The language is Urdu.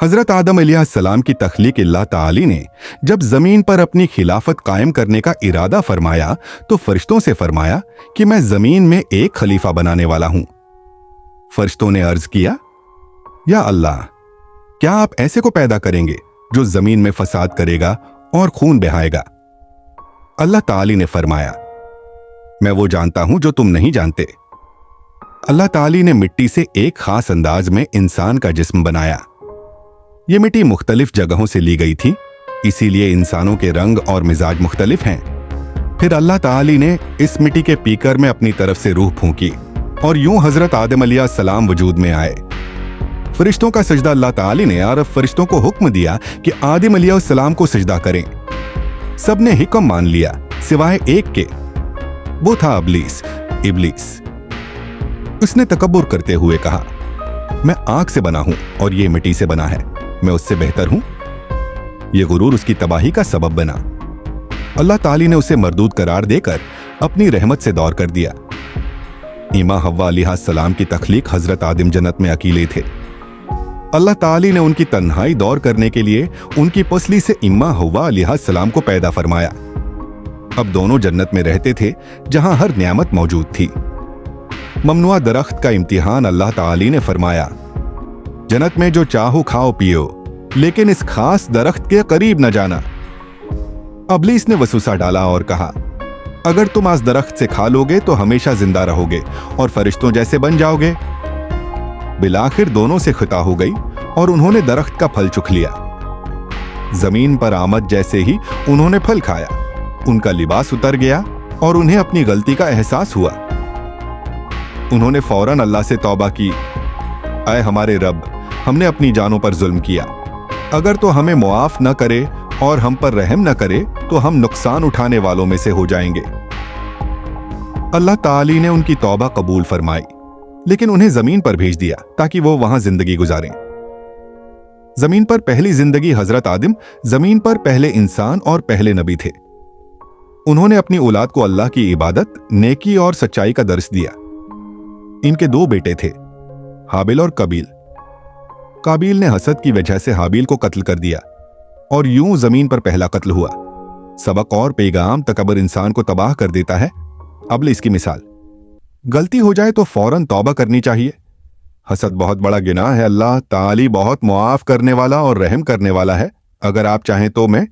حضرت آدم علیہ السلام کی تخلیق اللہ تعالی نے جب زمین پر اپنی خلافت قائم کرنے کا ارادہ فرمایا تو فرشتوں سے فرمایا کہ میں زمین میں ایک خلیفہ بنانے والا ہوں۔ فرشتوں نے عرض کیا، یا اللہ، کیا آپ ایسے کو پیدا کریں گے جو زمین میں فساد کرے گا اور خون بہائے گا؟ اللہ تعالی نے فرمایا، میں وہ جانتا ہوں جو تم نہیں جانتے۔ اللہ تعالی نے مٹی سے ایک خاص انداز میں انسان کا جسم بنایا۔ یہ مٹی مختلف جگہوں سے لی گئی تھی، اسی لیے انسانوں کے رنگ اور مزاج مختلف ہیں۔ پھر اللہ تعالی نے اس مٹی کے پیکر میں اپنی طرف سے روح پھونکی اور یوں حضرت آدم علیہ السلام وجود میں آئے۔ فرشتوں کا سجدہ اللہ تعالی نے عرب فرشتوں کو حکم دیا کہ آدم علیہ السلام کو سجدہ کریں۔ سب نے حکم مان لیا سوائے ایک کے، وہ تھا ابلیس۔ اس نے تکبر کرتے ہوئے کہا، میں آگ سے بنا ہوں اور یہ مٹی سے بنا ہے، میں اس سے بہتر ہوں۔ یہ غرور اس کی تباہی کا سبب بنا۔ اللہ تعالی نے اسے مردود قرار دے کر اپنی رحمت سے دور کر دیا۔ ایما حوا علیہ السلام کی تخلیق حضرت آدم جنت میں اکیلے تھے۔ اللہ تعالی نے ان کی تنہائی دور کرنے کے لیے ان کی پسلی سے ایما حوا علیہ السلام کو پیدا فرمایا۔ اب دونوں جنت میں رہتے تھے جہاں ہر نعمت موجود تھی۔ ممنوع درخت کا امتحان اللہ تعالی نے فرمایا، جنت میں جو چاہو کھاؤ پیو، لیکن اس خاص درخت کے قریب نہ جانا۔ ابلیس نے وسوسہ ڈالا اور کہا، اگر تم اس درخت سے کھا لوگے تو ہمیشہ زندہ رہو گے اور فرشتوں جیسے بن جاؤ گے۔ بالآخر دونوں سے خطا ہو گئی اور انہوں نے درخت کا پھل چکھ لیا۔ زمین پر آمد جیسے ہی انہوں نے پھل کھایا، ان کا لباس اتر گیا اور انہیں اپنی غلطی کا احساس ہوا۔ انہوں نے فوراً اللہ سے توبہ کی، اے ہمارے رب، ہم نے اپنی جانوں پر ظلم کیا، اگر تو ہمیں معاف نہ کرے اور ہم پر رحم نہ کرے تو ہم نقصان اٹھانے والوں میں سے ہو جائیں گے۔ اللہ تعالی نے ان کی توبہ قبول فرمائی، لیکن انہیں زمین پر بھیج دیا تاکہ وہ وہاں زندگی گزاریں۔ زمین پر پہلی زندگی حضرت آدم زمین پر پہلے انسان اور پہلے نبی تھے۔ انہوں نے اپنی اولاد کو اللہ کی عبادت، نیکی اور سچائی کا درس دیا۔ ان کے دو بیٹے تھے، حابیل اور قابیل۔ قابیل نے حسد کی وجہ سے حابیل کو قتل کر دیا اور یوں زمین پر پہلا قتل ہوا۔ سبق اور پیغام تکبر انسان کو تباہ کر دیتا ہے۔ اب اس کی مثال، غلطی ہو جائے تو فوراً توبہ کرنی چاہیے۔ حسد بہت بڑا گناہ ہے۔ اللہ تعالی بہت معاف کرنے والا اور رحم کرنے والا ہے۔ اگر آپ چاہیں تو میں